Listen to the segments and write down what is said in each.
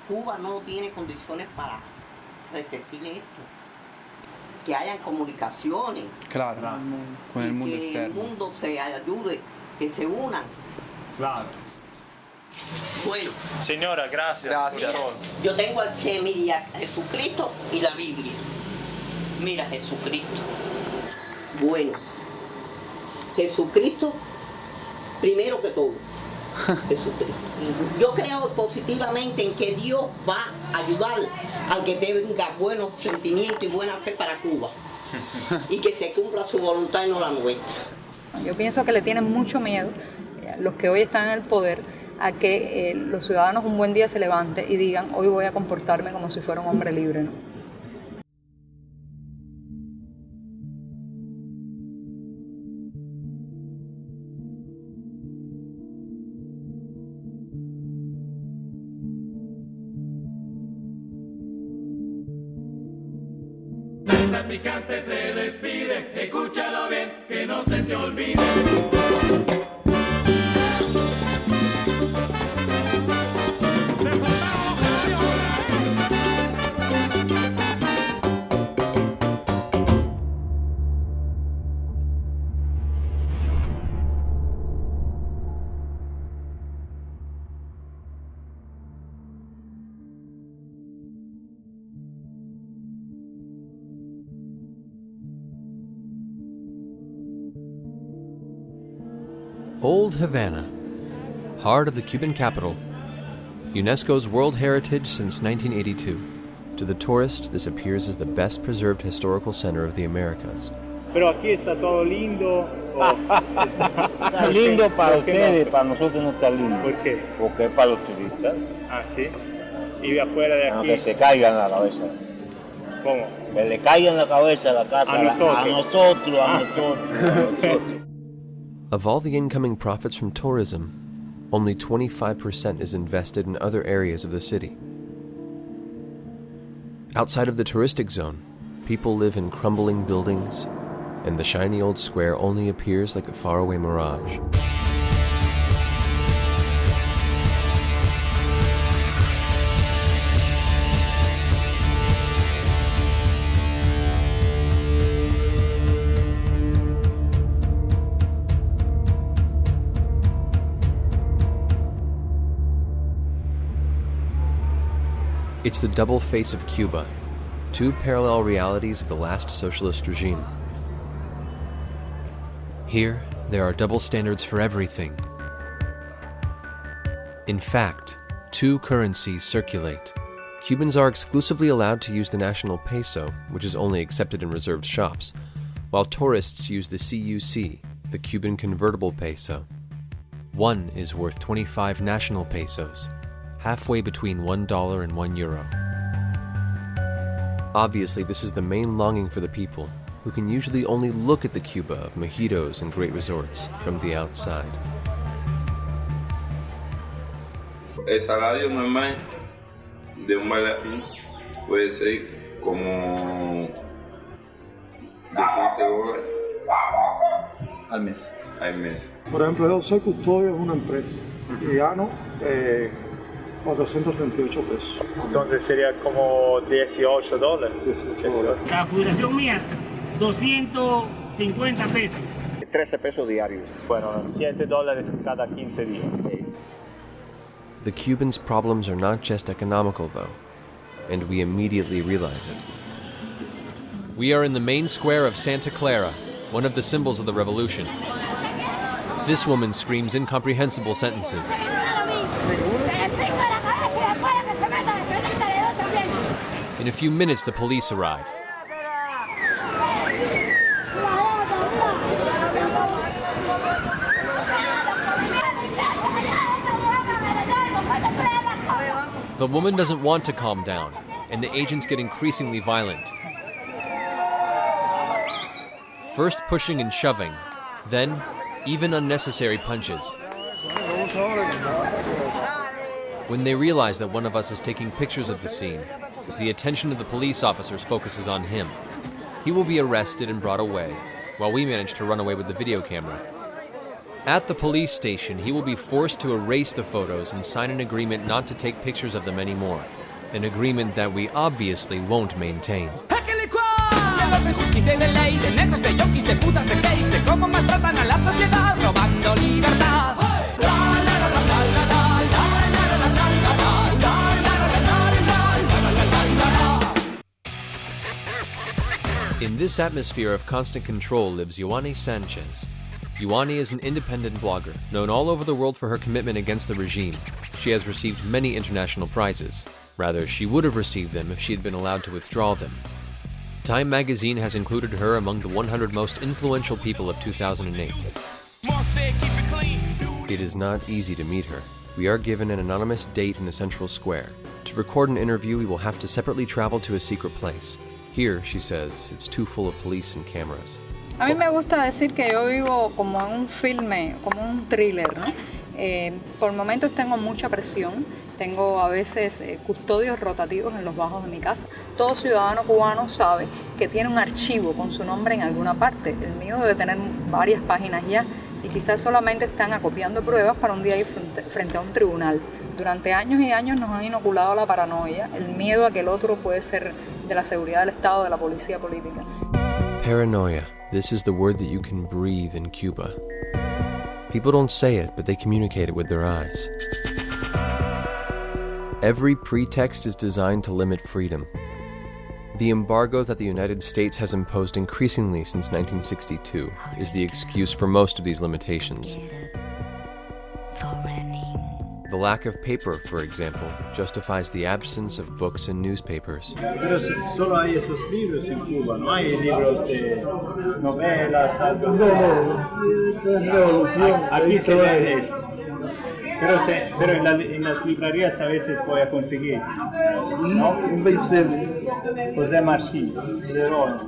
Cuba no tiene condiciones para resistir esto. Que hayan comunicaciones. Claro, con el mundo que externo. el mundo se ayude, que se unan. Claro. Bueno. Señora, gracias. Gracias. Yo tengo aquí, mire, a Jesucristo y la Biblia. Mira, Jesucristo. Bueno, Jesucristo, primero que todo. Jesucristo. Yo creo positivamente en que Dios va a ayudar al que tenga buenos sentimientos y buena fe para Cuba. Y que se cumpla su voluntad y no la nuestra. Yo pienso que le tienen mucho miedo los que hoy están en el poder a que los ciudadanos un buen día se levanten y digan, hoy voy a comportarme como si fuera un hombre libre, ¿no? Salsa Picante se despide, escúchalo bien, que no se te olvide. Old Havana, heart of the Cuban capital, UNESCO's World Heritage since 1982. To the tourist, this appears as the best preserved historical center of the Americas. Pero aquí está todo lindo. Está lindo para ustedes, para nosotros no está lindo. ¿Por qué? Porque es para los turistas. Ah, sí. Y de afuera de aquí. Que se caigan la cabeza. ¿Cómo? Que le caigan la cabeza a la casa. A nosotros. A nosotros, a nosotros. Of all the incoming profits from tourism, only 25% is invested in other areas of the city. Outside of the touristic zone, people live in crumbling buildings, and the shiny old square only appears like a faraway mirage. It's the double face of Cuba, two parallel realities of the last socialist regime. Here, there are double standards for everything. In fact, two currencies circulate. Cubans are exclusively allowed to use the national peso, which is only accepted in reserved shops, while tourists use the CUC, the Cuban convertible peso. One is worth 25 national pesos, halfway between $1 and €1. Obviously, this is the main longing for the people, who can usually only look at the Cuba of mojitos and great resorts from the outside. El salario normal de un bailarín puede ser como de $15 al mes. Al mes. Por ejemplo, yo soy custodio de una empresa y gano 438 pesos. Entonces sería como $18. 18 dólares. La jubilación mía, 250 pesos. 13 pesos diarios. Bueno, $7 cada 15 días. Sí. The Cubans' problems are not just economical, though, and we immediately realize it. We are in the main square of Santa Clara, one of the symbols of the revolution. This woman screams incomprehensible sentences. In a few minutes, the police arrive. The woman doesn't want to calm down, and the agents get increasingly violent. First pushing and shoving, then even unnecessary punches. When they realize that one of us is taking pictures of the scene, the attention of the police officers focuses on him. He will be arrested and brought away, while we manage to run away with the video camera. At the police station, he will be forced to erase the photos and sign an agreement not to take pictures of them anymore. An agreement that we obviously won't maintain. De justicia y de ley, de negros, de yonkis, de putas, de gays, de cómo maltratan a la sociedad, robando libertad. In this atmosphere of constant control lives Yoani Sanchez. Yoani is an independent blogger, known all over the world for her commitment against the regime. She has received many international prizes. Rather, she would have received them if she had been allowed to withdraw them. Time magazine has included her among the 100 most influential people of 2008. It is not easy to meet her. We are given an anonymous date in the central square. To record an interview, we will have to separately travel to a secret place. Here, she says, it's too full of police and cameras. A mí me gusta decir que yo vivo como en un filme, como un thriller, ¿no? Por momentos tengo mucha presión, tengo a veces custodios rotativos en los bajos de mi casa. Todo ciudadano cubano sabe que tiene un archivo con su nombre en alguna parte. El mío debe tener varias páginas ya y quizás solamente están acopiando pruebas para un día ir frente a un tribunal. Durante años y años nos han inoculado la paranoia, el miedo a que el otro puede ser de la seguridad del Estado, de la policía política. Paranoia. This is the word that you can breathe in Cuba. People don't say it, but they communicate it with their eyes. Every pretext is designed to limit freedom. The embargo that the United States has imposed increasingly since 1962 is the excuse for most of these limitations. The lack of paper, for example, justifies the absence of books and newspapers. Pero solo hay esos libros en Cuba, no hay libros de novelas, algo así. Aquí se ve esto. Pero en las librerías a veces voy a conseguir, ¿no? José Martí, de Ron.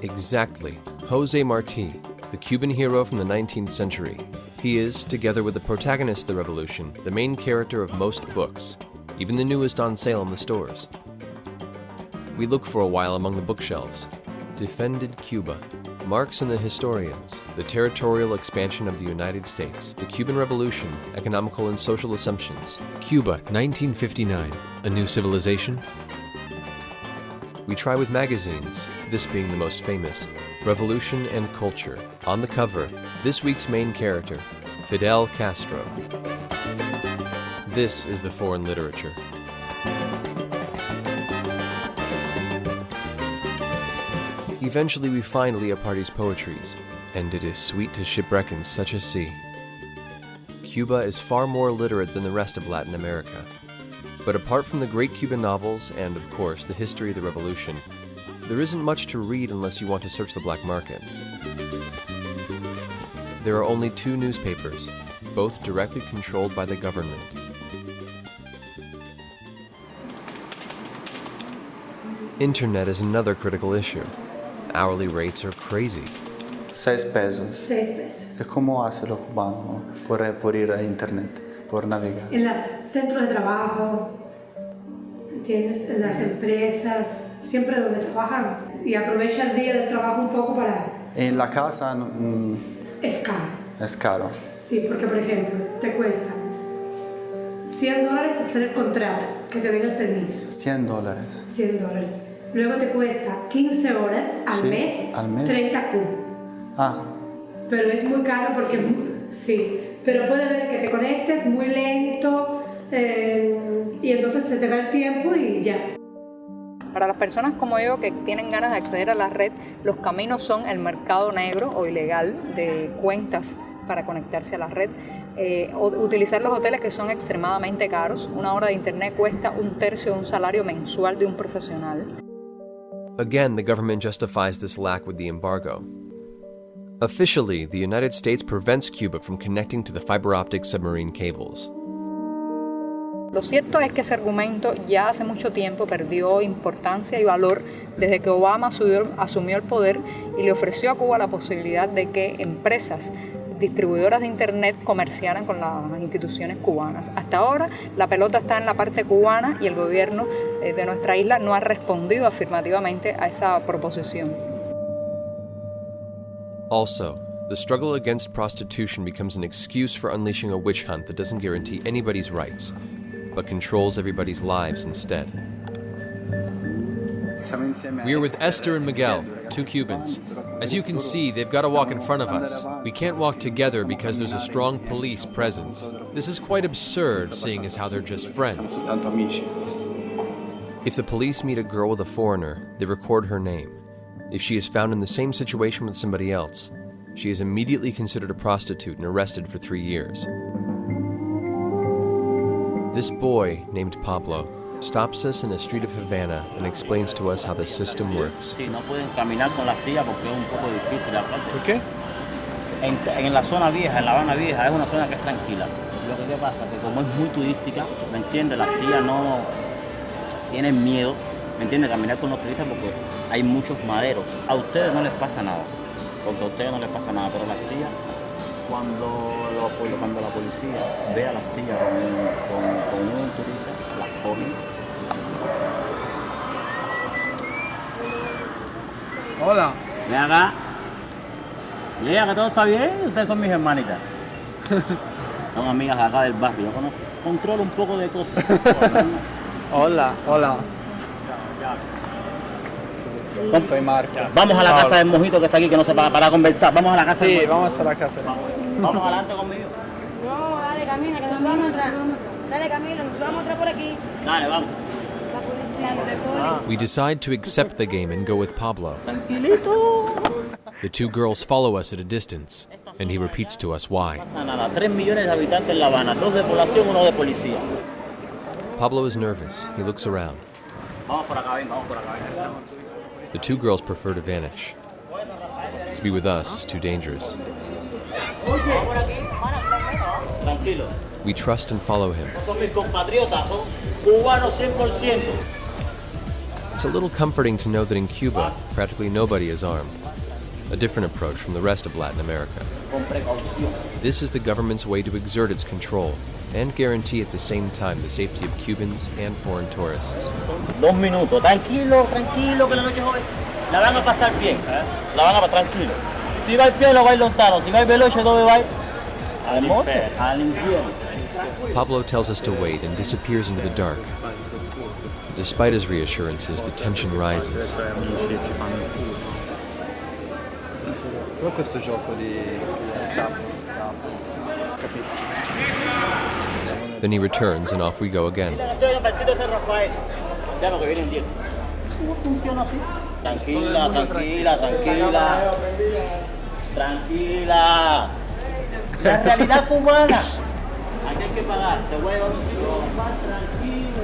Exactly. José Martí, the Cuban hero from the 19th century. He is, together with the protagonist of the revolution, the main character of most books, even the newest on sale in the stores. We look for a while among the bookshelves. Defended Cuba, Marx and the Historians, The Territorial Expansion of the United States, The Cuban Revolution, Economical and Social Assumptions, Cuba, 1959, A New Civilization. We try with magazines, this being the most famous, Revolution and Culture. On the cover, this week's main character, Fidel Castro. This is the foreign literature. Eventually we find Leopardi's poetries, and it is sweet to shipwreck in such a sea. Cuba is far more literate than the rest of Latin America. But apart from the great Cuban novels and, of course, the history of the revolution, there isn't much to read unless you want to search the black market. There are only 2 newspapers, both directly controlled by the government. Internet is another critical issue. Hourly rates are crazy. 6 pesos. 6 pesos. ¿Y cómo hace los cubanos por ir a internet, por navegar? En los centros de trabajo, ¿entiendes? En las empresas, siempre donde trabajan. Y aprovecha el día del trabajo un poco para... En la casa Es caro. es caro. Sí, porque por ejemplo, te cuesta $100 hacer el contrato, que te den el permiso. $100. $100. Luego te cuesta 15 horas al mes, 30 Q. Pero es muy caro porque, sí, pero puede ver que te conectes muy lento y entonces se te va el tiempo y ya. Para las personas como yo que tienen ganas de acceder a la red, los caminos son el mercado negro o ilegal de cuentas para conectarse a la red. Utilizar los hoteles que son extremadamente caros. Una hora de internet cuesta 1/3 de un salario mensual de un profesional. Again, the government justifies this lack with the embargo. Officially, the United States prevents Cuba from connecting to the fiber optic submarine cables. Lo cierto es que ese argumento ya hace mucho tiempo perdió importancia y valor desde que Obama asumió el poder y le ofreció a Cuba la posibilidad de que empresas distribuidoras de internet comerciaran con las instituciones cubanas. Hasta ahora la pelota está en la parte cubana y el gobierno de nuestra isla no ha respondido afirmativamente a esa proposición. Also, the struggle against prostitution becomes an excuse for unleashing a witch hunt that doesn't guarantee anybody's rights, but controls everybody's lives instead. We are with Esther and Miguel, 2 Cubans. As you can see, they've got to walk in front of us. We can't walk together because there's a strong police presence. This is quite absurd, seeing as how they're just friends. If the police meet a girl with a foreigner, they record her name. If she is found in the same situation with somebody else, she is immediately considered a prostitute and arrested for 3 years. This boy, named Pablo, stops us in a street of Havana and explains to us how the system works. Sí, no pueden caminar con las tías porque es un poco difícil aparte. ¿Por qué? En la zona vieja, en La Habana vieja, es una zona que es tranquila. Lo que pasa es que como es muy turística, ¿me entiendes? Las tías no tienen miedo, ¿me entiendes? Caminar con los turistas porque hay muchos maderos. A ustedes no les pasa nada, porque a ustedes no les pasa nada, pero las tías, cuando la policía ve a las tías con un turista, las cogen. Hola. Ven acá. Llega, que todo está bien. Ustedes son mis hermanitas. Son amigas acá del barrio. Yo controlo un poco de cosas. Hola. Hola. Soy Marco. Vamos a la casa del mojito que está aquí, que no se para conversar. Vamos a la casa del mojito. Sí, vamos a la casa. Vamos adelante conmigo. No, dale, camina, que nos vamos atrás. Dale, Camilo, nos vamos atrás por aquí. Dale, vamos. We decide to accept the game and go with Pablo. The 2 girls follow us at a distance, and he repeats to us why. 3 millones de habitantes en La Habana, 2 de población, 1 de policía. Pablo is nervous. He looks around. Vamos por acá, vamos por acá. The 2 girls prefer to vanish. To be with us is too dangerous. Tranquilo. We trust and follow him. Son mis compatriotas, son cubanos 100%. It's a little comforting to know that in Cuba, practically nobody is armed. A different approach from the rest of Latin America. This is the government's way to exert its control and guarantee at the same time the safety of Cubans and foreign tourists. 2 minutos. Tranquilo, tranquilo, que la noche joven. La van a pasar bien. La van a pasar tranquilo. Si va el pie, lo va a ir lontano. Si va el veloce, ¿dónde va a ir? Al monte, al infierno. Pablo tells us to wait and disappears into the dark. Despite his reassurances, the tension rises. Però questo gioco di scappo. Then he returns and off we go again. Tranquila, tranquila, tranquila. Tranquila. La realidad cubana. Aquí hay que pagar. Te voy a dar un más tranquilo.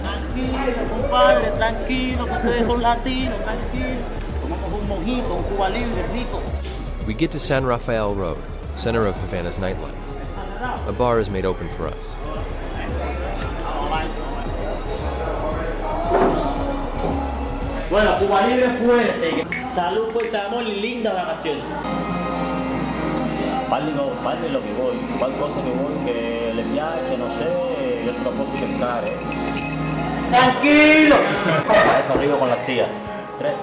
Tranquilo, compadre, tranquilo, que ustedes son latinos, tranquilo. Tomamos un mojito, un Cuba libre, rico. We get to San Rafael Road, center of Havana's nightlife. A bar is made open for us. Bueno, Cuba libre fuerte. Salud, pues, amor, linda vacación. Parli lo che vuoi, qualcosa che vuoi che le piace, non sé, io se lo posso cercare. Tranquillo! Adesso arrivo con la tia. 3.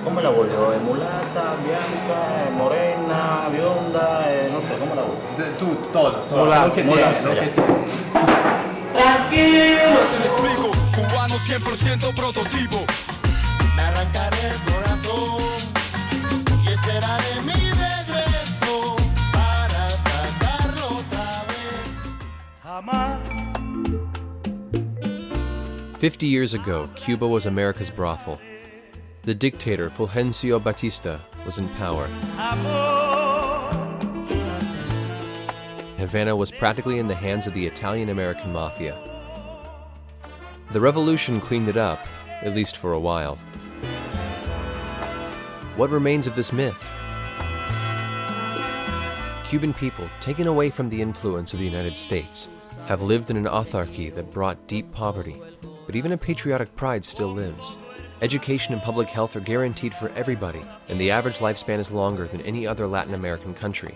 Come la voglio? È mulata, bianca, è morena, bionda, non so, come la voglio? Todo. Lo que tienes. Tranquilo! Se lo explico, cubano 100% prototipo. Me arrancaré el corazón y ese será de mi regreso para sacarlo otra vez. Jamás. 50 years ago, Cuba was America's brothel. The dictator Fulgencio Batista was in power. Havana was practically in the hands of the Italian-American mafia. The revolution cleaned it up, at least for a while. What remains of this myth? Cuban people, taken away from the influence of the United States, have lived in an autarky that brought deep poverty, but even a patriotic pride still lives. Education and public health are guaranteed for everybody, and the average lifespan is longer than any other Latin American country.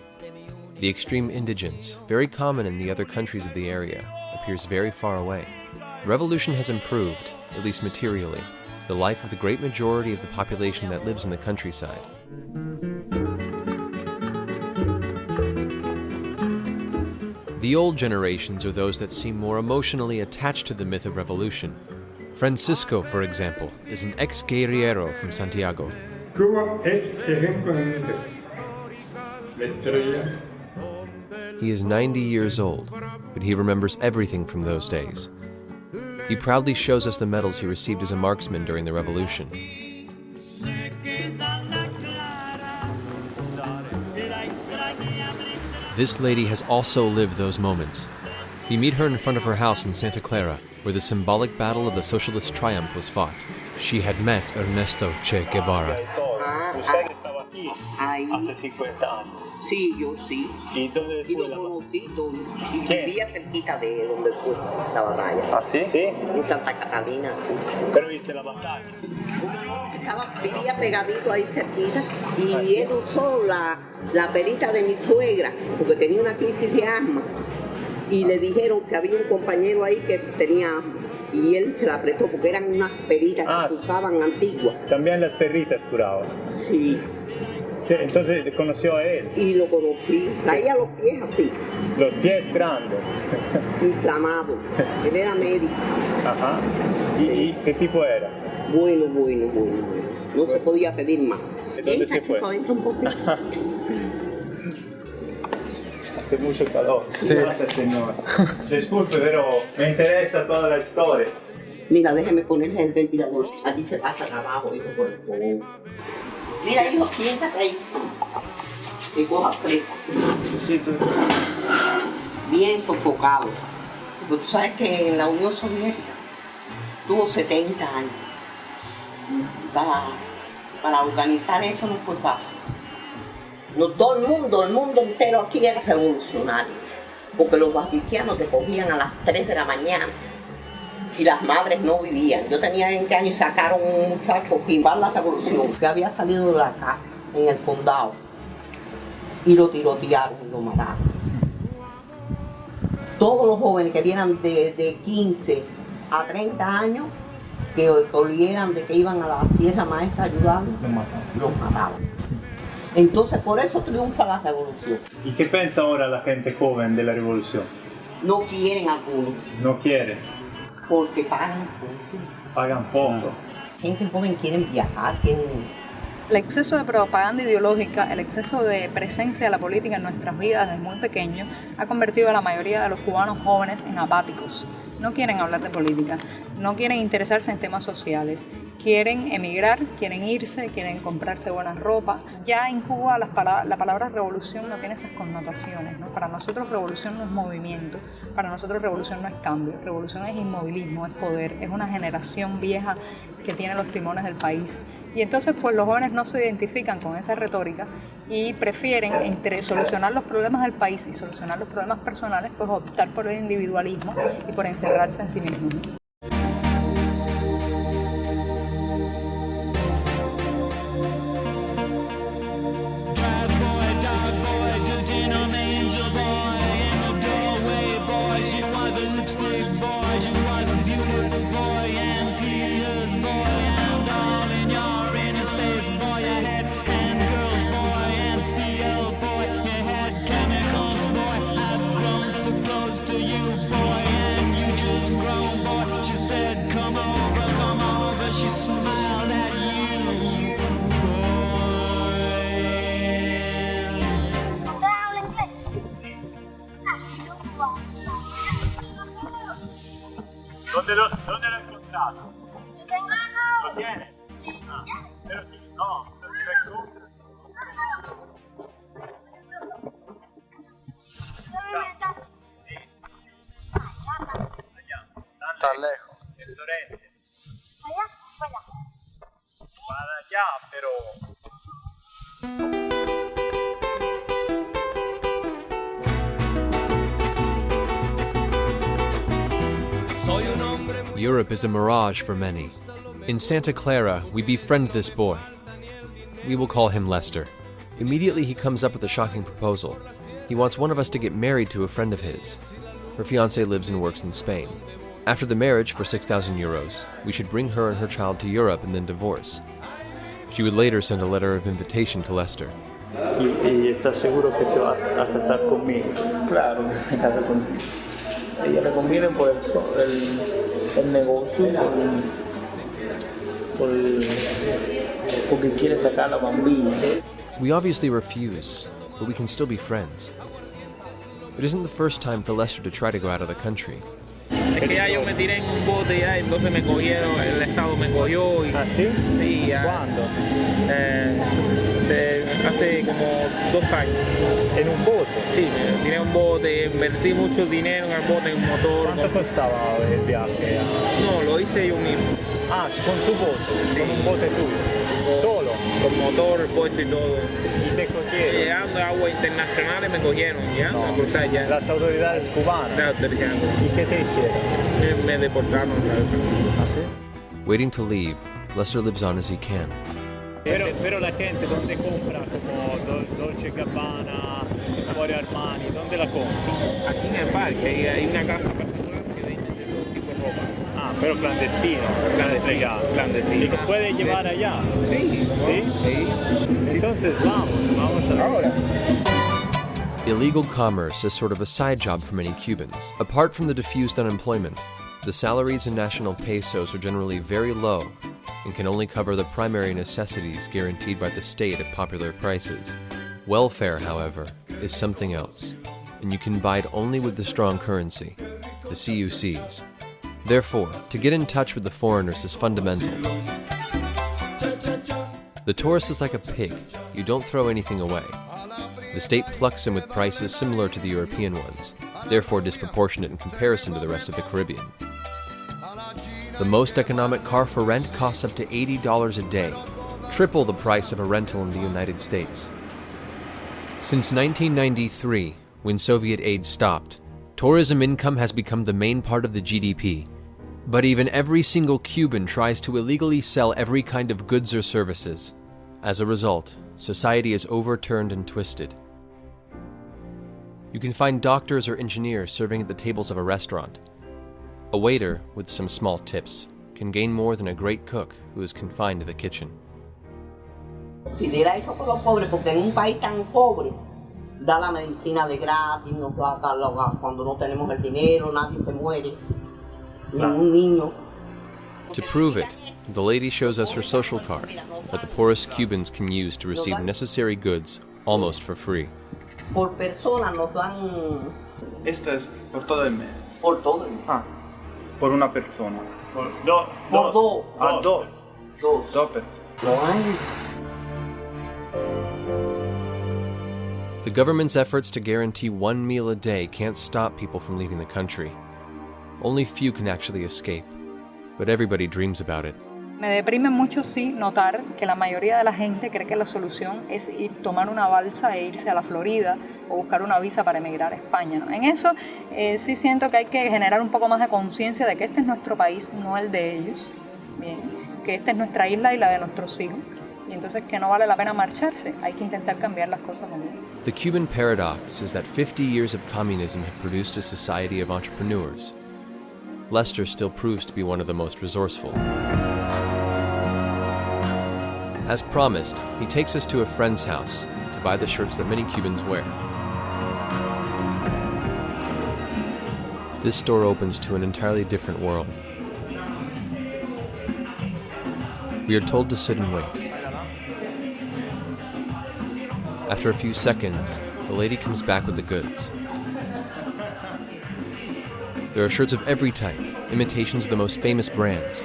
The extreme indigence, very common in the other countries of the area, appears very far away. The revolution has improved, at least materially, the life of the great majority of the population that lives in the countryside. The old generations are those that seem more emotionally attached to the myth of revolution. Francisco, for example, is an ex-guerrillero from Santiago. Cuba es ejemplo en la historia. He is 90 years old, but he remembers everything from those days. He proudly shows us the medals he received as a marksman during the revolution. This lady has also lived those moments. We meet her in front of her house in Santa Clara, where the symbolic battle of the socialist triumph was fought. She had met Ernesto Che Guevara. Usted estaba aquí hace 50 años. Sí, yo sí. ¿Y dónde Y fue lo la conocí y vivía cerquita de donde fue la batalla. ¿Ah, sí? Sí. En Santa Catalina. Pero viste la batalla. Vivía pegadito ahí cerquita y él usó la perita de mi suegra porque tenía una crisis de asma y le dijeron que había un compañero ahí que tenía asma y él se la prestó porque eran unas peritas que se usaban antiguas. También las perritas curaban. Sí. Sí, entonces conoció a él. Y lo conocí, traía los pies así. Los pies grandes. Inflamados. Él era médico. Ajá. ¿Y qué tipo era? Bueno. No se podía pedir más. ¿Dónde se fue? Hace mucho calor. Sí. Gracias, señor. Disculpe, pero me interesa toda la historia. Mira, déjeme ponerle el ventilador. Aquí se pasa trabajo, hijo, por favor. Mira, hijo, siéntate ahí. Que coja fresco. Bien sofocado. Porque tú sabes que en la Unión Soviética tuvo 70 años. Para organizar eso no fue fácil. No, todo el mundo entero aquí era revolucionario. Porque los batistianos te cogían a las 3 de la mañana. Y las madres no vivían. Yo tenía 20 años y sacaron un muchacho a firmar la revolución que había salido de la casa en el condado y lo tirotearon y lo mataron. Todos los jóvenes que vieran de 15 a 30 años que olieran de que iban a la Sierra Maestra a ayudar, los mataban. Entonces por eso triunfa la revolución. ¿Y qué piensa ahora la gente joven de la revolución? No quieren algunos. No quieren. Porque pagan poco. Pagan poco. Gente joven quiere viajar, El exceso de propaganda ideológica, el exceso de presencia de la política en nuestras vidas desde muy pequeños ha convertido a la mayoría de los cubanos jóvenes en apáticos. No quieren hablar de política, no quieren interesarse en temas sociales, quieren emigrar, quieren irse, quieren comprarse buena ropa. Ya en Cuba la palabra revolución no tiene esas connotaciones, ¿no? Para nosotros revolución no es movimiento, para nosotros revolución no es cambio, revolución es inmovilismo, es poder, es una generación vieja que tiene los timones del país. Y entonces pues los jóvenes no se identifican con esa retórica y prefieren entre solucionar los problemas del país y solucionar los problemas personales, pues optar por el individualismo y por encerrarse en sí mismos, ¿no? ¿Dónde lo encontraste? Yo tengo ¿Lo tienes? Sí. Pero si no si lo encuentras. Sí. Allá. Tan lejos. En Florencia. ¿Allá? Para allá, pero... Europe is a mirage for many. In Santa Clara, we befriend this boy. We will call him Lester. Immediately he comes up with a shocking proposal. He wants one of us to get married to a friend of his. Her fiancé lives and works in Spain. After the marriage, for 6,000 euros, we should bring her and her child to Europe and then divorce. She would later send a letter of invitation to Lester. ¿Y estás seguro que se va a casar conmigo? Claro que se casa contigo. A ella le conviene por el negocio, porque quiere sacar a la bambina. We obviously refuse, but we can still be friends. It isn't the first time for Lester to try to go out of the country. Es que ya yo me tiré en un bote ya, entonces me cogieron, el Estado me cogió. Y, ¿Ah, sí? Sí, ya. ¿Cuándo? Hace como 2 años. ¿En un bote? Sí, me tiré en un bote, invertí mucho dinero en el bote, en un motor. ¿Cuánto costaba el viaje? No, lo hice yo mismo. Ah, con tu bote, sí. Con un bote tuyo, solo. Con motor, puesto y todo. ¿Y te cogieron? Llegando a aguas internacionales me cogieron, ya, no. a cruzar ya. Las autoridades cubanas. ¿Y qué te hicieron? Me deportaron. ¿Ah, sí? Waiting to leave, Lester lives on as he can. Pero la gente, ¿dónde compra? Como Dolce Gabbana, Emporio Armani, ¿dónde la compra? Aquí en el parque, hay una casa particular que vende de todo tipo de ropa. Ah, pero clandestino, clandestino. ¿Y se puede llevar allá? Sí. ¿Sí? Sí. Entonces vamos ahora. Illegal commerce is sort of a side job for many Cubans. Apart from the diffused unemployment, the salaries in national pesos are generally very low and can only cover the primary necessities guaranteed by the state at popular prices. Welfare, however, is something else, and you can buy it only with the strong currency, the CUCs. Therefore, to get in touch with the foreigners is fundamental. The tourist is like a pig. You don't throw anything away. The state plucks him with prices similar to the European ones, therefore disproportionate in comparison to the rest of the Caribbean. The most economic car for rent costs up to $80 a day, triple the price of a rental in the United States. Since 1993, when Soviet aid stopped, tourism income has become the main part of the GDP. But even every single Cuban tries to illegally sell every kind of goods or services. As a result, society is overturned and twisted. You can find doctors or engineers serving at the tables of a restaurant. A waiter, with some small tips, can gain more than a great cook who is confined to the kitchen. Si diera eso por los pobres, porque en un país tan pobre, da la medicina de gratis, nos da cuando no tenemos el dinero, nadie se muere, ningún niño. To prove it, the lady shows us her social card that the poorest Cubans can use to receive necessary goods almost for free. Por persona nos dan... Esto es por todo el mes. Por todo el mes. Ah, por una persona. Por dos. Dos personas. The government's efforts to guarantee one meal a day can't stop people from leaving the country. Only few can actually escape, but everybody dreams about it. Me deprime mucho sí notar que la mayoría de la gente cree que la solución es tomar una balsa e irse a la Florida o buscar una visa para emigrar a España, ¿no? En eso sí siento que hay que generar un poco más de conciencia de que este es nuestro país, no el de ellos, bien, que esta es nuestra isla y la de nuestros hijos, y entonces que no vale la pena marcharse, hay que intentar cambiar las cosas también. The Cuban paradox is that 50 years of communism have produced a society of entrepreneurs. Lester still proves to be one of the most resourceful. As promised, he takes us to a friend's house to buy the shirts that many Cubans wear. This store opens to an entirely different world. We are told to sit and wait. After a few seconds, the lady comes back with the goods. There are shirts of every type, imitations of the most famous brands.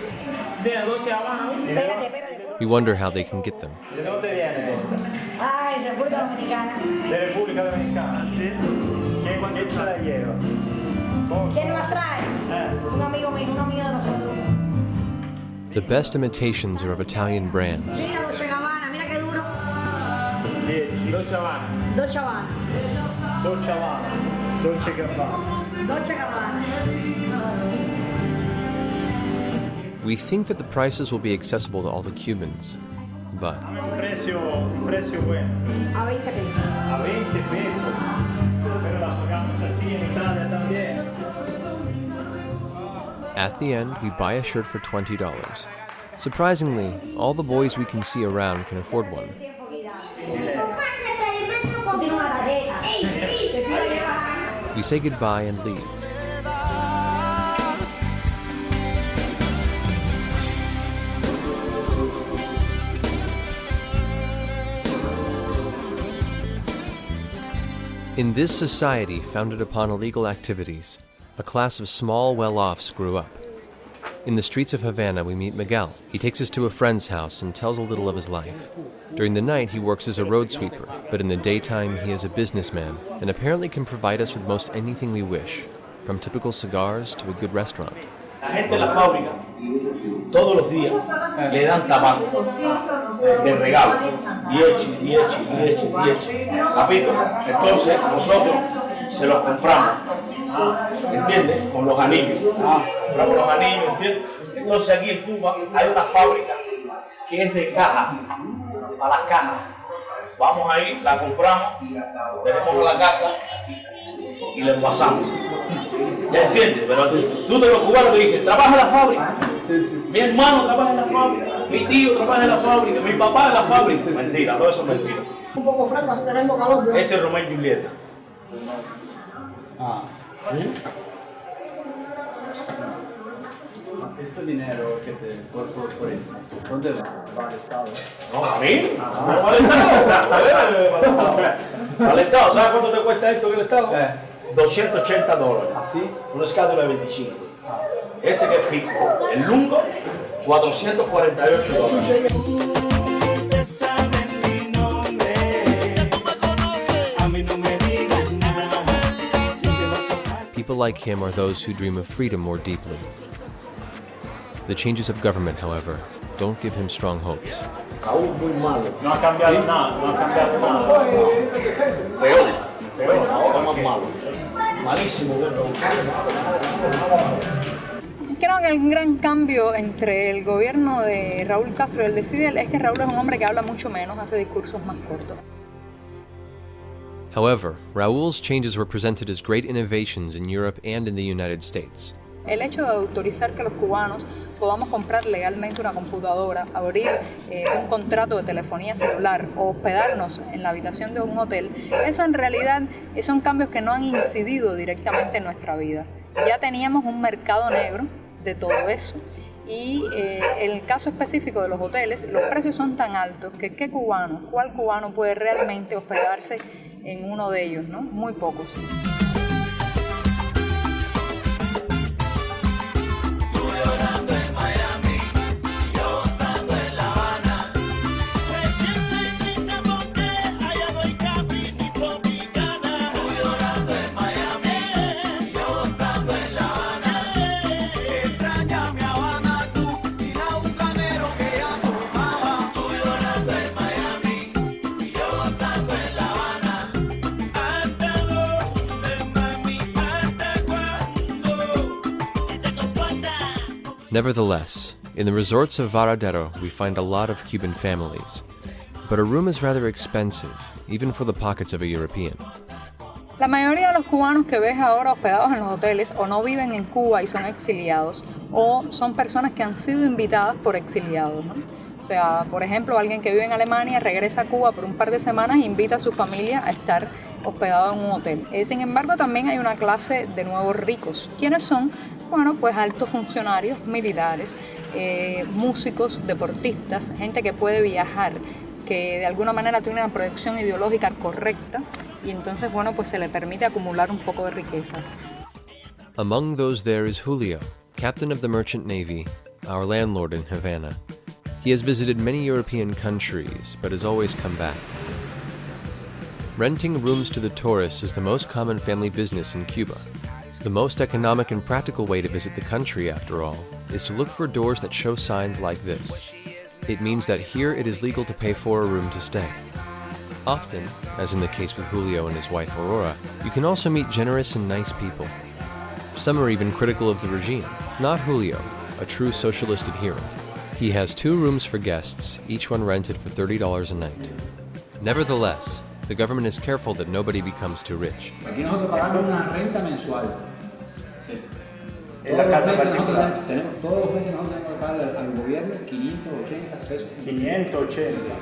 We wonder how they can get them. ¿De dónde viene esta? Ay, República Dominicana. De República Dominicana, ¿sí? ¿Quién se la lleva? ¿Quién las trae? Un amigo mío, un amigo de nosotros. The best imitations are of Italian brands. Mira, Dolce Gabbana, mira qué duro. Dolce Gabbana. Dolce Gabbana. Dolce Gabbana. Dolce Gabbana. Dolce Gabbana. We think that the prices will be accessible to all the Cubans, but... Un precio bueno. A 20 pesos. A 20 pesos. Pero la pagamos así en Italia también. At the end, we buy a shirt for $20. Surprisingly, all the boys we can see around can afford one. We say goodbye and leave. In this society founded upon illegal activities, a class of small well-offs grew up. In the streets of Havana, we meet Miguel. He takes us to a friend's house and tells a little of his life. During the night, he works as a road sweeper, but in the daytime, he is a businessman and apparently can provide us with most anything we wish, from typical cigars to a good restaurant. La gente de la fábrica, todos los días, le dan tabaco de regalo. 10. ¿Capito? Entonces, nosotros se los compramos. ¿Entiendes? Con los anillos. Compramos los anillos, ¿entiendes? Entonces aquí en Cuba hay una fábrica que es de caja, para las cajas. Vamos ahí, la compramos, tenemos la casa y la envasamos. ¿Ya entiendes? Pero tú de los cubanos te dicen, trabaja en la fábrica. Mi hermano trabaja en la fábrica, mi tío trabaja en la fábrica, mi papá en la fábrica. Mentira, todo eso es mentira. Un poco fresco, así teniendo calor. Ese es Romeo y Julieta. Este dinero que te por eso, ¿dónde va? ¿Va al Estado? No, ¿a mí? No, va al Estado. Va al Estado. ¿Sabes cuánto te cuesta esto en el Estado? $280. ¿Así? Una escándula de 25. Este que es pico. El lungo, $448. People like him are those who dream of freedom more deeply. The changes of government, however, don't give him strong hopes. Aún muy malo. No ha cambiado nada, no ha cambiado nada. Peor, ahora más malo. Malísimo, Creo que el gran cambio entre el gobierno de Raúl Castro y el de Fidel es que Raúl es un hombre que habla mucho menos, hace discursos más cortos. However, Raúl's changes were presented as great innovations in Europe and in the United States. El hecho de autorizar que los cubanos podamos comprar legalmente una computadora, abrir un contrato de telefonía celular o hospedarnos en la habitación de un hotel, eso en realidad son cambios que no han incidido directamente en nuestra vida. Ya teníamos un mercado negro de todo eso y en el caso específico de los hoteles, los precios son tan altos que ¿cuál cubano puede realmente hospedarse en uno de ellos, ¿no? Muy pocos. Nevertheless, in the resorts of Varadero, we find a lot of Cuban families. But a room is rather expensive, even for the pockets of a European. La mayoría de los cubanos que ves ahora hospedados en los hoteles o no viven en Cuba y son exiliados, o son personas que han sido invitadas por exiliados, ¿no? O sea, por ejemplo, alguien que vive en Alemania regresa a Cuba por un par de semanas e invita a su familia a estar hospedado en un hotel. Sin embargo, también hay una clase de nuevos ricos. ¿Quiénes son? Bueno, pues altos funcionarios militares, músicos, deportistas, gente que puede viajar, que de alguna manera tiene una proyección ideológica correcta y entonces, bueno, pues se le permite acumular un poco de riquezas. Among those there is Julio, captain of the merchant navy, our landlord in Havana. He has visited many European countries, but has always come back. Renting rooms to the tourists is the most common family business in Cuba. The most economic and practical way to visit the country, after all, is to look for doors that show signs like this. It means that here it is legal to pay for a room to stay. Often, as in the case with Julio and his wife Aurora, you can also meet generous and nice people. Some are even critical of the regime. Not Julio, a true socialist adherent. He has 2 rooms for guests, each one rented for $30 a night. Nevertheless, the government is careful that nobody becomes too rich. Aquí nosotros pagamos una renta mensual. Sí. En la casa particular. Todos los meses nosotros tenemos que pagar al gobierno 580 pesos. 580,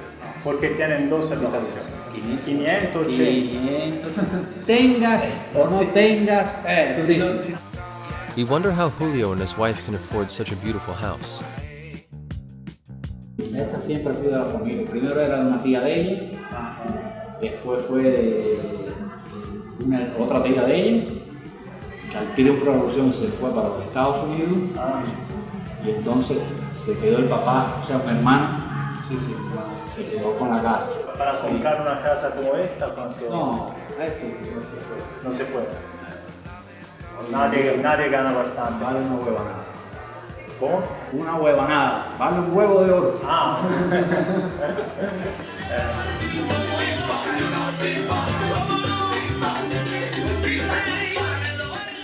porque tienen 2 habitaciones. 500, 500. Tengas o no tengas. Sí. We wonder how Julio and his wife can afford such a beautiful house. Esta siempre ha sido de la familia. Primero era de una tía de ella, después fue de otra tía de ella, que al tiro de la revolución se fue para los Estados Unidos, y entonces se quedó el papá, o sea, mi hermano, se quedó con la casa. Para comprar una casa como esta, ¿cuánto? No, esto no se puede. Nadie gana bastante. Vale una huevanada. ¿Cómo? Una huevanada, vale un huevo de oro.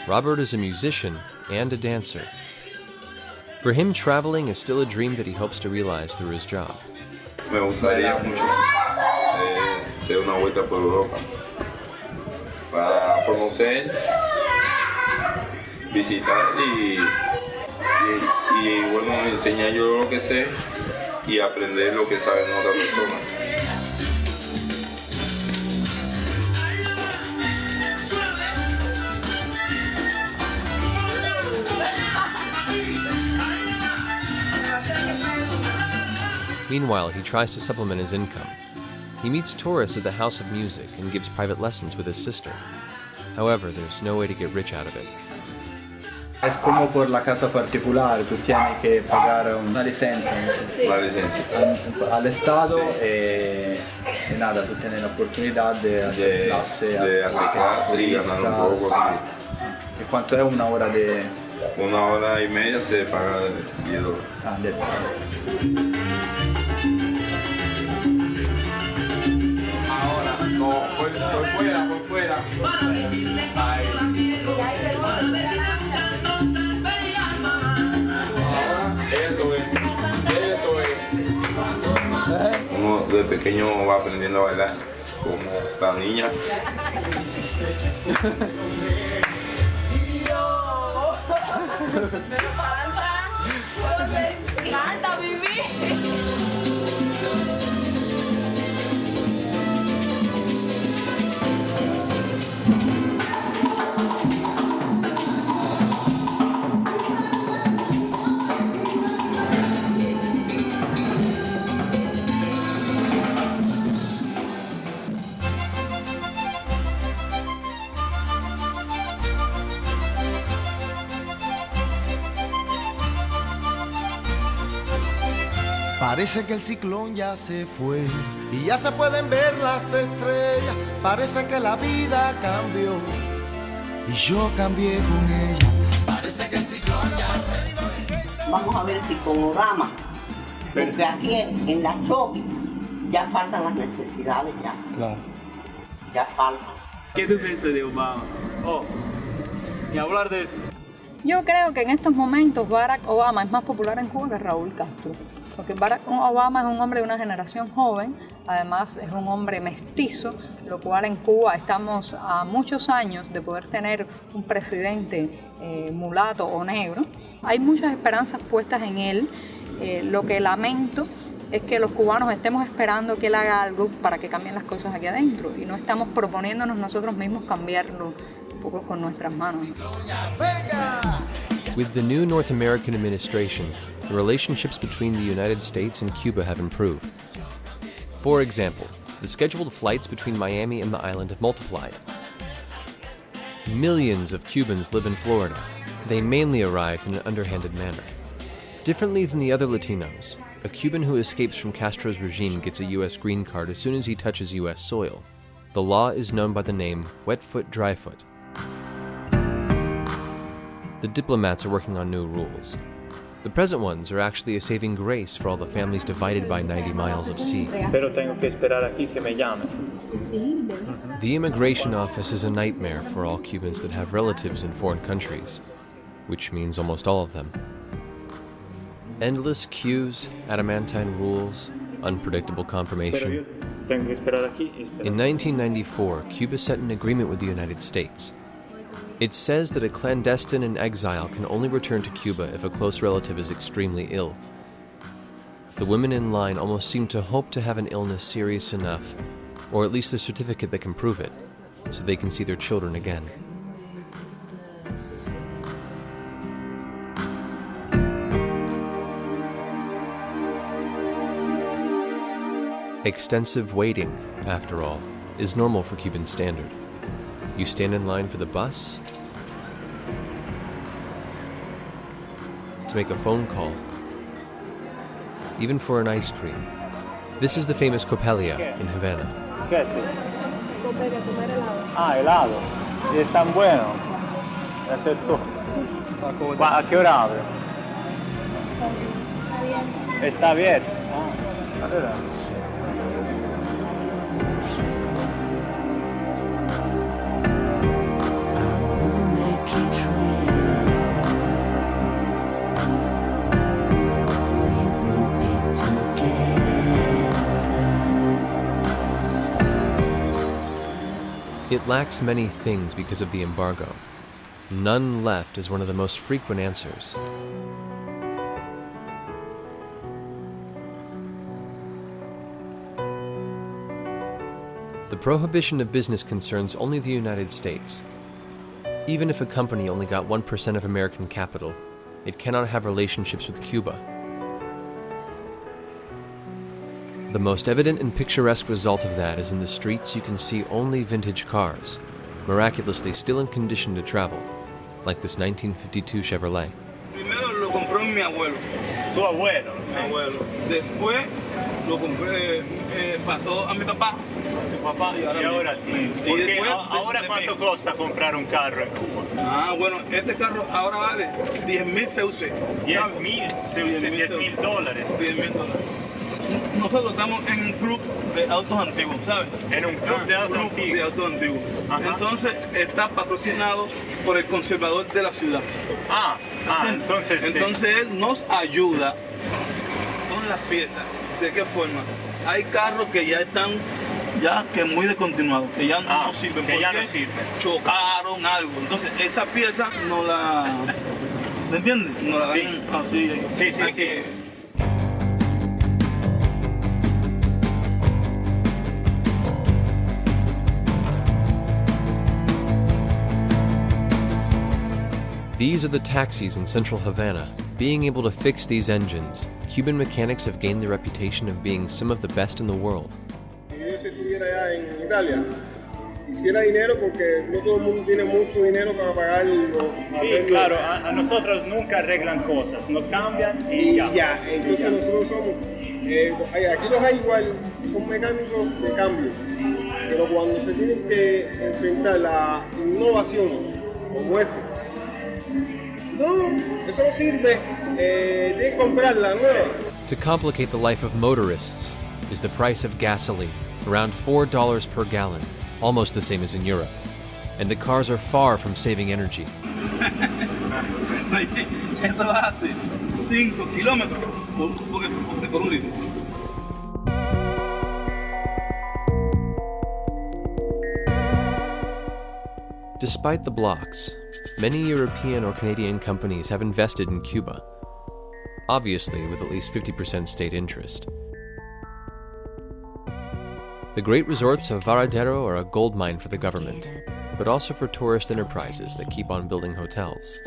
Robert is a musician and a dancer. For him, traveling is still a dream that he hopes to realize through his job. Me gustaría mucho hacer una vuelta por Europa para conocer, visitar y bueno, enseñar yo lo que sé y aprender lo que saben otras personas. Meanwhile, he tries to supplement his income. He meets tourists at the House of Music and gives private lessons with his sister. However, there's no way to get rich out of it. Es como por la casa particular, tú tienes que pagar una licencia. Sí. Una licencia. Al Estado y nada, tú tienes la oportunidad de hacer clase. De hacer clase y ganar un poco. Sí. ¿Y cuánto es una hora de...? 1 hora y media se paga $10. Ah, $10. No, por fuera. Eso es. Uno de pequeño va aprendiendo a bailar como la niña. Me encanta vivir. Parece que el ciclón ya se fue y ya se pueden ver las estrellas. Parece que la vida cambió y yo cambié con ella. Parece que el ciclón ya se fue. Vamos a ver si con Obama, porque aquí en la Chopi ya faltan las necesidades ya. Claro. Ya faltan. ¿Qué tú piensas de Obama? Y hablar de eso. Yo creo que en estos momentos Barack Obama es más popular en Cuba que Raúl Castro. Porque Barack Obama es un hombre de una generación joven, además es un hombre mestizo, lo cual en Cuba estamos a muchos años de poder tener un presidente mulato o negro. Hay muchas esperanzas puestas en él. Lo que lamento es que los cubanos estemos esperando que él haga algo para que cambien las cosas aquí adentro y no estamos proponiéndonos nosotros mismos cambiarlo un poco con nuestras manos. With the new North American administration, the relationships between the United States and Cuba have improved. For example, the scheduled flights between Miami and the island have multiplied. Millions of Cubans live in Florida. They mainly arrived in an underhanded manner. Differently than the other Latinos, a Cuban who escapes from Castro's regime gets a U.S. green card as soon as he touches U.S. soil. The law is known by the name wet foot, dry foot. The diplomats are working on new rules. The present ones are actually a saving grace for all the families divided by 90 miles of sea. Pero tengo que esperar aquí que me llamen. The immigration office is a nightmare for all Cubans that have relatives in foreign countries, which means almost all of them. Endless queues, adamantine rules, unpredictable confirmation. Tengo que esperar aquí y esperar. In 1994, Cuba set an agreement with the United States. It says that a clandestine in exile can only return to Cuba if a close relative is extremely ill. The women in line almost seem to hope to have an illness serious enough or at least the certificate that can prove it, so they can see their children again. Extensive waiting, after all, is normal for Cuban Standard. You stand in line for the bus, to make a phone call, even for an ice cream. This is the famous Copelia in Havana. ¿Qué es eso? Ah, helado. ¿Y es tan bueno? Debe ser tú. ¿A qué hora abre? Está bien. Ah, allora. It lacks many things because of the embargo. None left is one of the most frequent answers. The prohibition of business concerns only the United States. Even if a company only got 1% of American capital, it cannot have relationships with Cuba. The most evident and picturesque result of that is in the streets you can see only vintage cars, miraculously still in condition to travel, like this 1952 Chevrolet. Primero lo compró mi abuelo. ¿Tu abuelo? Mi abuelo. Después lo compré, pasó a mi papá. Tu papá y ahora tío. Porque ahora ¿cuánto cuesta comprar un carro en Cuba? Ah, bueno, este carro ahora vale 10,000 CUC. 10,000 CUC, $10,000. $10,000. Nosotros estamos en un club de autos antiguos, ¿sabes? En un club de autos antiguos. Entonces está patrocinado por el conservador de la ciudad. Entonces él nos ayuda con las piezas. ¿De qué forma? Hay carros que ya están que muy descontinuados, que ya no sirven. Que ya no sirven. Chocaron algo. Entonces esa pieza no la... ¿Me entiendes? No la dan así. Sí. These are the taxis in central Havana. Being able to fix these engines, Cuban mechanics have gained the reputation of being some of the best in the world. Si yo estuviera allá en Italia, hiciera dinero porque no todo el mundo tiene mucho dinero para pagar los... Sí, claro, a nosotros nunca arreglan cosas, nos cambian y ya. Entonces nosotros somos... aquí los hay igual, son mecánicos de cambio, pero cuando se tienen que enfrentar la innovación como esto, no, eso no sirve, tienes que comprarla nueva. To complicate the life of motorists is the price of gasoline, around $4 per gallon, almost the same as in Europe. And the cars are far from saving energy. Esto hace 5 kilómetros por un litro. Despite the blocks, many European or Canadian companies have invested in Cuba, obviously with at least 50% state interest. The great resorts of Varadero are a gold mine for the government, but also for tourist enterprises that keep on building hotels.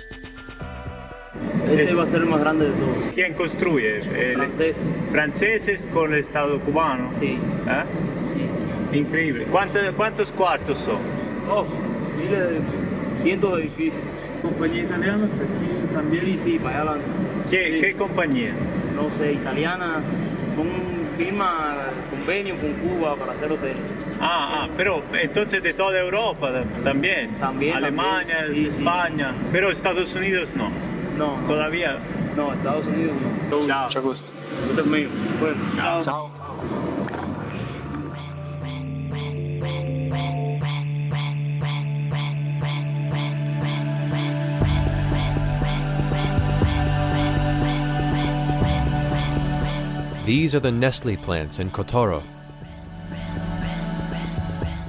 Este va a ser el más grande de todos. ¿Quién construye? Franceses. Franceses con el Estado cubano. Sí. ¿Eh? Increíble. ¿Cuántos cuartos son? Oh, mire, cientos de edificios. ¿Compañías italianas aquí también? Sí, para allá adelante. ¿Qué compañía? No sé, italiana, con firma convenio con Cuba para hacer hoteles. Pero entonces de toda Europa también. También. Alemania, sí, España, sí. Pero Estados Unidos no. No. ¿Todavía? No, Estados Unidos no. Chao. Mucho gusto. Usted es mío. Bueno, chao. These are the Nestle plants in Cotoro.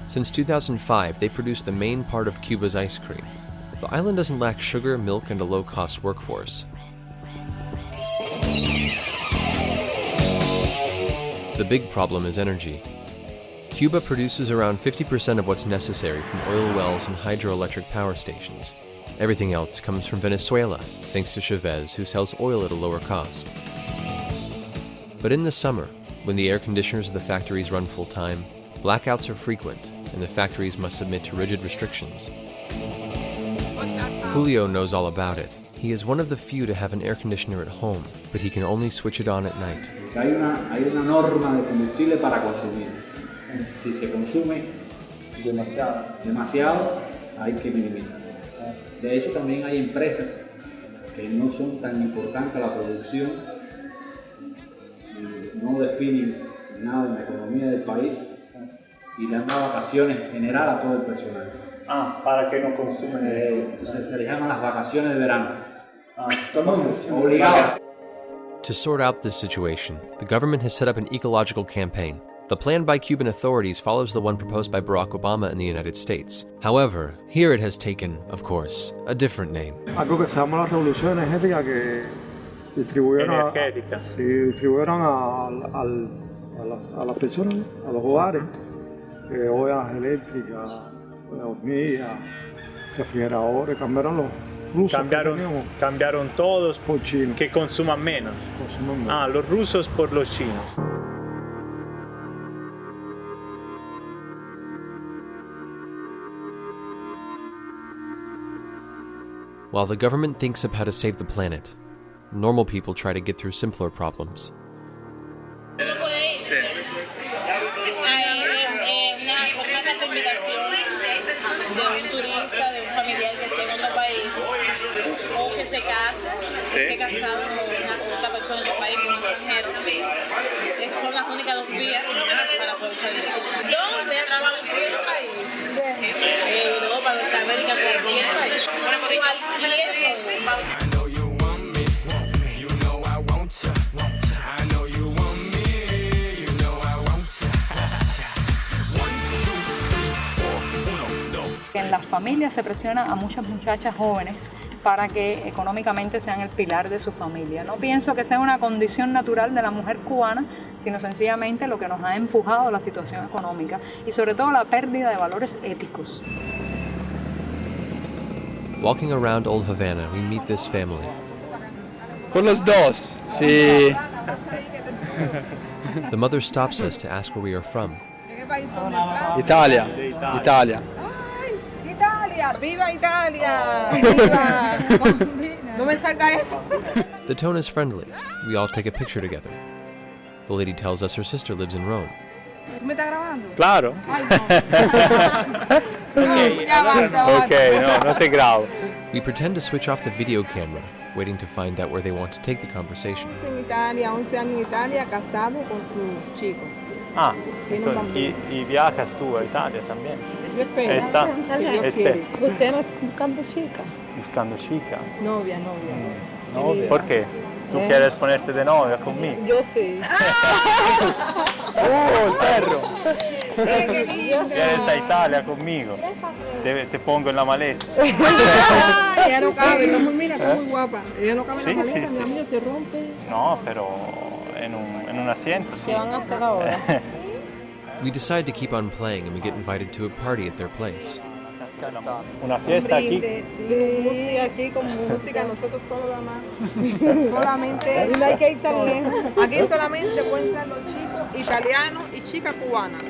Since 2005, they produce the main part of Cuba's ice cream. The island doesn't lack sugar, milk, and a low-cost workforce. The big problem is energy. Cuba produces around 50% of what's necessary from oil wells and hydroelectric power stations. Everything else comes from Venezuela, thanks to Chavez, who sells oil at a lower cost. But in the summer, when the air conditioners of the factories run full time, blackouts are frequent, and the factories must submit to rigid restrictions. Julio knows all about it. He is one of the few to have an air conditioner at home, but he can only switch it on at night. Hay una norma de combustible para consumir. Si se consume demasiado, hay que minimizar. De hecho, también hay empresas que no son tan importantes la producción, no definen nada en la economía del país y le dan vacaciones general a todo el personal. Para que no consumen. Entonces se les llaman las vacaciones de verano. Obligadas. To sort out this situation, the government has set up an ecological campaign. The plan by Cuban authorities follows the one proposed by Barack Obama in the United States. However, here it has taken, of course, a different name. Algo que se llama la revolución energética, que distribuyeron a las personas, a los hogares, ollas eléctricas, hornillas, refrigeradores, cambiaron los rusos. Cambiaron todos por chinos, que consuman menos. Los rusos por los chinos. While the government thinks of how to save the planet, normal people try to get through simpler problems. Se casa, esté casado con otra persona del país, con un extranjero. Son las únicas 2 vías para poder salir. ¿Dónde trabajo en cualquier país? Europa, Norteamérica, cualquier país. Cualquier país. En las familias se presiona a muchas muchachas jóvenes para que económicamente sean el pilar de su familia. No pienso que sea una condición natural de la mujer cubana, sino sencillamente lo que nos ha empujado a la situación económica y sobre todo la pérdida de valores éticos. Walking around Old Havana, we meet this family. Con los dos, sí. The mother stops us to ask where we are from. Italia. Italia! ¡Viva Italia! ¡Viva! No me salga eso. The tone is friendly. We all take a picture together. The lady tells us her sister lives in Rome. ¿Me estás grabando? Claro. Ay, no. Okay, no te grabo. We pretend to switch off the video camera, waiting to find out where they want to take the conversation. En Italia, 11 años en Italia, casado con su chico. Y viajas tú a Italia también. Yo espero. ¿Usted no está buscando chica? Buscando chica. Novia. ¿Por qué? ¿Tú quieres ponerte de novia conmigo? Yo sí. ¡Oh, el perro! ¿Quieres a Italia conmigo? Te pongo en la maleta. Ella no cabe, mira, está muy guapa. Ella no cabe en la maleta, mi amigo se rompe. No, pero en un asiento, sí. ¿Qué van a hacer ahora? We decide to keep on playing and we get invited to a party at their place. Una fiesta aquí. Sí, aquí con música, nosotros solo la más. Solamente. No hay que ir tan lejos. Aquí solamente encuentran los chicos italianos y chicas cubanas.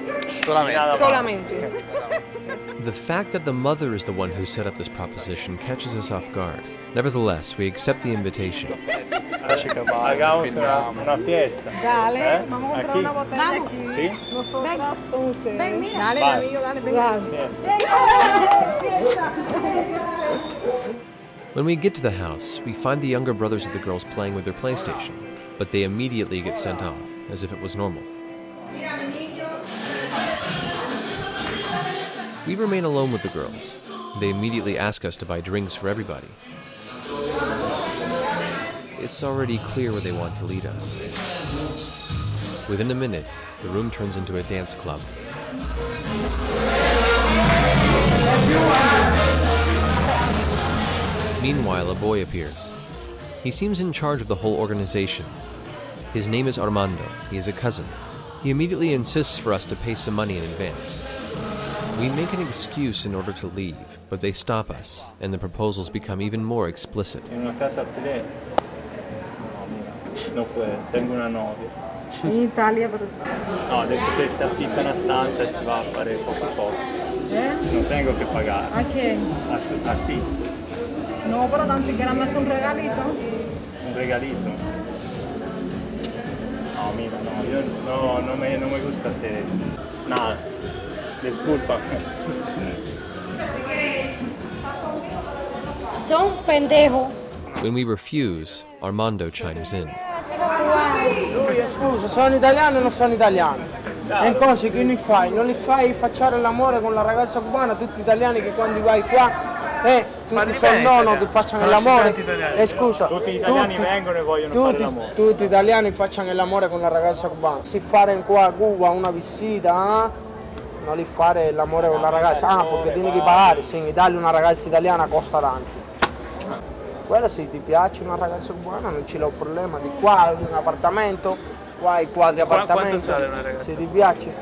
Solamente. The fact that the mother is the one who set up this proposition catches us off guard. Nevertheless, we accept the invitation. Hagamos una fiesta. Dale, vamos a comprar una botella aquí. ¿Sí? Nosotras con ustedes. Ven, mira. Dale, mi amigo, dale, ven. When we get to the house, we find the younger brothers of the girls playing with their PlayStation, but they immediately get sent off, as if it was normal. We remain alone with the girls. They immediately ask us to buy drinks for everybody. It's already clear where they want to lead us. Within a minute, the room turns into a dance club. Meanwhile, a boy appears. He seems in charge of the whole organization. His name is Armando. He is a cousin. He immediately insists for us to pay some money in advance. We make an excuse in order to leave, but they stop us, and the proposals become even more explicit. En una casa alquiler. No puedo, tengo una novia. In Italia, però. No, ho detto se si affitta una stanza e si va a fare poco. Non tengo che pagare. ¿A quién? A ti. No, pero tan siquiera me hace un regalito. Un regalito. No, mira, no, yo no me gusta hacer eso. Nada, disculpa. Son pendejos. When we refuse, Armando chimes in. Lui, scusa, sono italiano o non sono italiano? E cose che non fai? Non li fai facciare l'amore con la ragazza cubana, tutti italiani che quando vai qua, tutti sono nono che facciano l'amore. Scusa, tutti gli italiani vengono e vogliono fare l'amore. Tutti italiani facciano l'amore con la ragazza cubana. Si fare qua a Cuba una visita, non li fare l'amore con la ragazza, perché tieni che pagare, se in Italia una ragazza italiana costa tanto. Quello se ti piace una ragazza cubana non c'è un problema, di qua hai un appartamento, qua hai 4 appartamenti, se ti piace,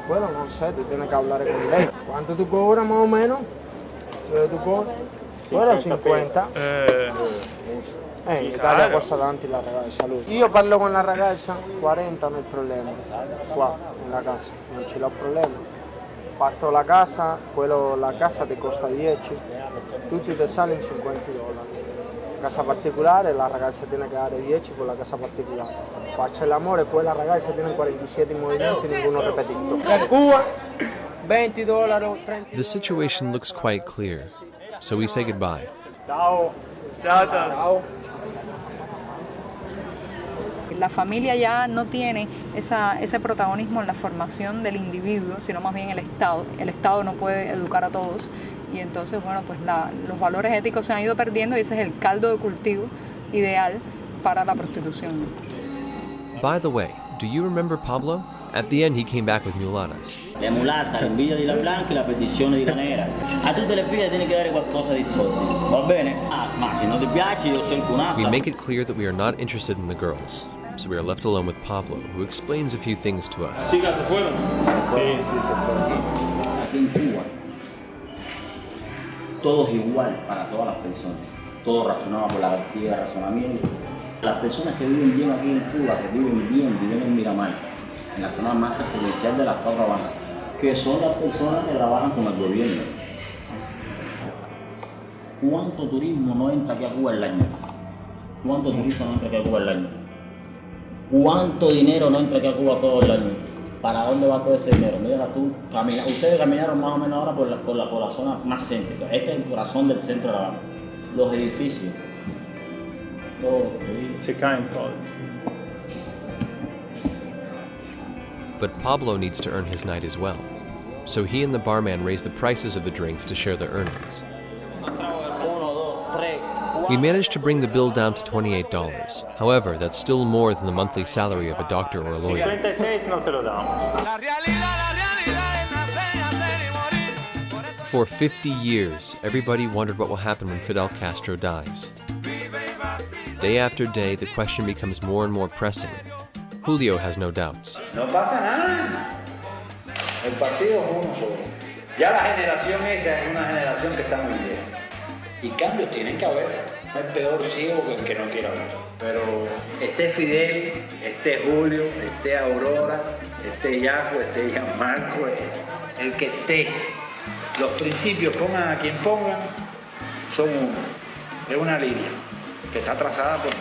quello non sei, tu devi parlare con lei. Quanto tu cobra más o menos? Tu cobra? Quello 50. In Italia costa tanto la ragazza, lui. Io parlo con la ragazza, 40 non è il problema, qua nella casa, non c'è il problema. Fatto la casa, la casa ti costa 10, tutti ti sale in $50. Casa particolare, la ragazza tiene che dare 10 con la casa particolare. Faccia l'amore, quella ragazza tiene 47 movimenti, ninguno repetito. In Cuba, $20, 30. The situation looks quite clear, so we say goodbye. Ciao. Ciao. La familia ya no tiene ese protagonismo en la formación del individuo, sino más bien el Estado. El Estado no puede educar a todos y entonces, bueno, pues los valores éticos se han ido perdiendo y ese es el caldo de cultivo ideal para la prostitución. By the way, do you remember Pablo? At the end he came back with mulatas. La mulata, l'invidia di la blanca e la perdizione di la nera. A tutte le figlie tiene che dare qualcosa di soldi, va bene? Ma se non ti piace io cerco un'altra. We make it clear that we are not interested in the girls, so we are left alone with Pablo, who explains a few things to us. Chicas, ¿se fueron? Sí, se fueron. Aquí en Cuba, todo es igual para todas las personas. Todo razonado por la garantía de razonamiento. Las personas que viven bien aquí en Cuba, que viven bien, viven en Miramar, en la zona más residencial de las Cuatro Habanas, que son las personas que trabajan con el gobierno. ¿Cuánto turismo no entra aquí a Cuba al año? ¿Cuánto turismo no entra aquí a Cuba al año? ¿Cuánto dinero no entra aquí a Cuba todo el año? ¿Para dónde va todo ese dinero? Mira tú, ustedes caminaron más o menos ahora por la zona más céntrica. Este es el corazón del centro de La Habana. Los edificios. Todo. Se caen todos. But Pablo needs to earn his night as well, so he and the barman raise the prices of the drinks to share their earnings. We managed to bring the bill down to $28. However, that's still more than the monthly salary of a doctor or a lawyer. 56 no te lo damos. For 50 years, everybody wondered what will happen when Fidel Castro dies. Day after day, the question becomes more and more pressing. Julio has no doubts. No pasa nada. El partido es uno solo. Ya la generación esa es una generación que está muy vieja. Y cambios tienen que haber. No hay peor ciego que el que no quiera ver. Pero esté Fidel, esté Julio, esté Aurora, esté Yaco, esté Gianmarco, el que esté. Los principios, pongan a quien pongan, son uno. Es una línea que está trazada por mí.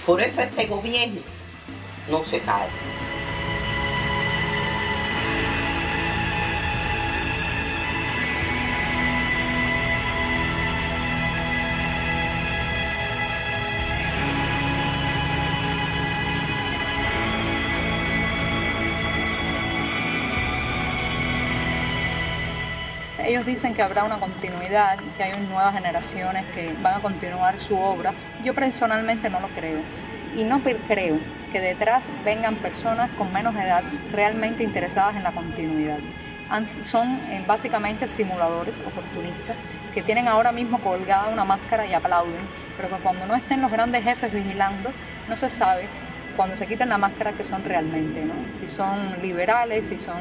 Por eso este gobierno no se cae. Ellos dicen que habrá una continuidad, que hay nuevas generaciones que van a continuar su obra. Yo personalmente no lo creo. Y no creo que detrás vengan personas con menos edad realmente interesadas en la continuidad. Son básicamente simuladores oportunistas que tienen ahora mismo colgada una máscara y aplauden, pero que cuando no estén los grandes jefes vigilando, no se sabe cuando se quitan la máscara que son realmente, ¿no? Si son liberales, si son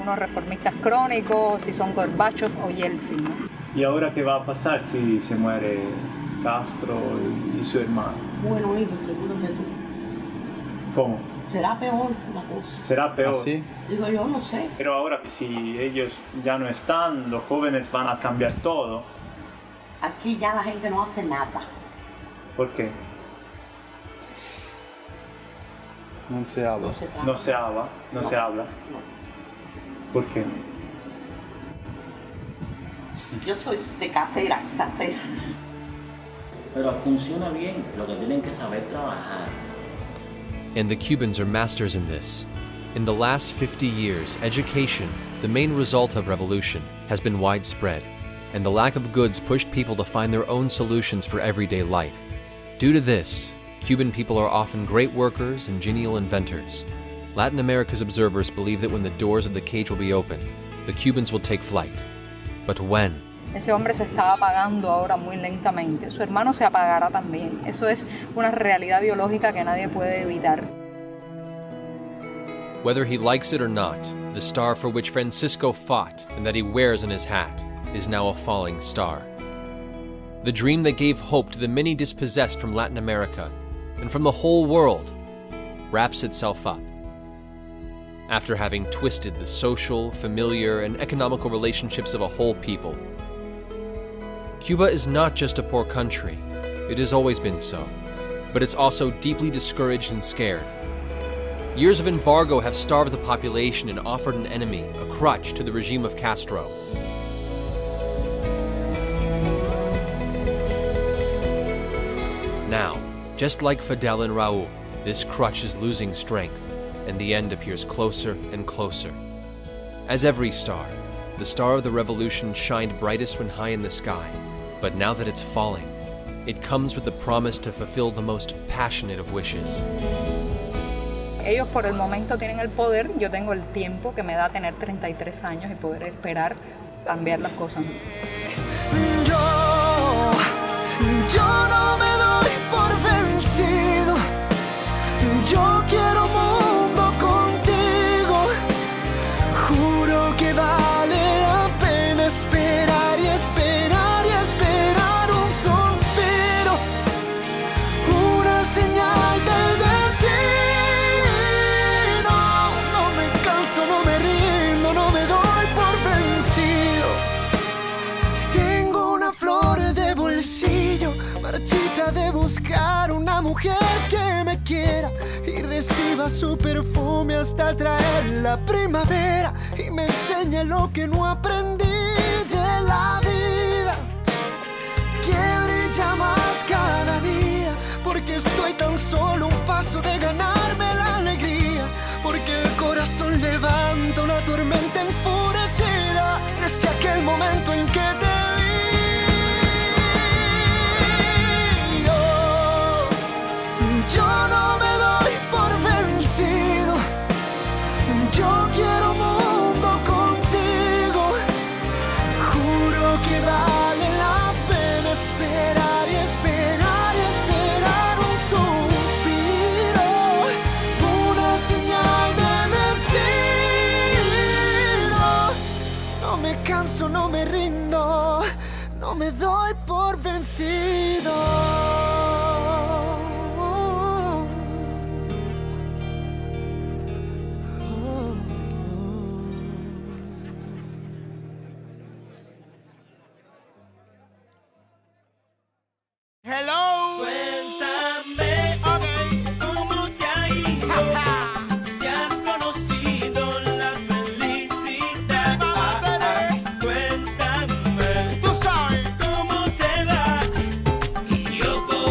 unos reformistas crónicos, si son Gorbachev o Yeltsin, ¿no? ¿Y ahora qué va a pasar si se muere Castro y su hermano? Bueno, hijo, seguro que tú. ¿Cómo? Será peor la cosa. ¿Será peor? ¿Así? Digo yo, no sé. Pero ahora que si ellos ya no están, los jóvenes van a cambiar todo. Aquí ya la gente no hace nada. ¿Por qué? No se habla. No se habla. No se habla. ¿Por qué? Yo soy de casera. Pero funciona bien, lo que tienen que saber trabajar. And the Cubans are masters in this. In the last 50 years, education, the main result of revolution, has been widespread, and the lack of goods pushed people to find their own solutions for everyday life. Due to this, Cuban people are often great workers and genial inventors. Latin America's observers believe that when the doors of the cage will be opened, the Cubans will take flight. But when? Ese hombre se está apagando ahora muy lentamente. Su hermano se apagará también. Eso es una realidad biológica que nadie puede evitar. Whether he likes it or not, the star for which Francisco fought and that he wears in his hat is now a falling star. The dream that gave hope to the many dispossessed from Latin America and from the whole world wraps itself up. After having twisted the social, familiar, and economical relationships of a whole people, Cuba is not just a poor country. It has always been so. But it's also deeply discouraged and scared. Years of embargo have starved the population and offered an enemy, a crutch to the regime of Castro. Now, just like Fidel and Raúl, this crutch is losing strength, and the end appears closer and closer. As every star, the star of the revolution shined brightest when high in the sky, but now that it's falling, it comes with the promise to fulfill the most passionate of wishes. Ellos por el momento tienen el poder, yo tengo el tiempo que me da tener 33 años y poder esperar cambiar las cosas. Yo no me doy por vencido. Yo quiero mundo contigo. Juro que vale la pena esperar y esperar y esperar un suspiro, una señal del destino. No me canso, no me rindo, no me doy por vencido. Tengo una flor de bolsillo, marchita de buscar una mujer que me quiera y reciba su perfume hasta traer la primavera y me enseñe lo que no aprendí de la vida, que brilla más cada día, porque estoy tan solo un paso de ganarme la alegría, porque el corazón levanta una tormenta enfurecida desde aquel momento en que te vi. Yo no me doy por vencido. Yo quiero mundo contigo. Juro que vale la pena esperar y esperar y esperar un suspiro, una señal de destino. No me canso, no me rindo, no me doy por vencido. Hello. Cuéntame, ¿cómo te ha ido? Si has conocido la felicidad. Cuéntame, tú sabes cómo te va. Y yo por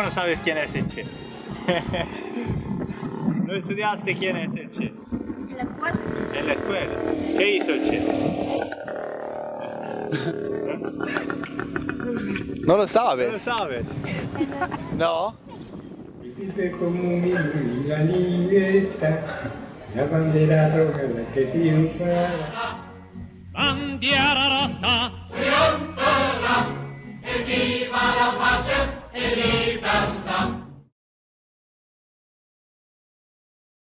no sabes quién es el Che? ¿No estudiaste quién es el Che? ¿En la escuela? En la escuela. ¿Qué hizo el Che? ¿No lo sabes? ¿No lo sabes? No. Vive como mi la libertad, la bandera roja la que triunfa. Bandiera rossa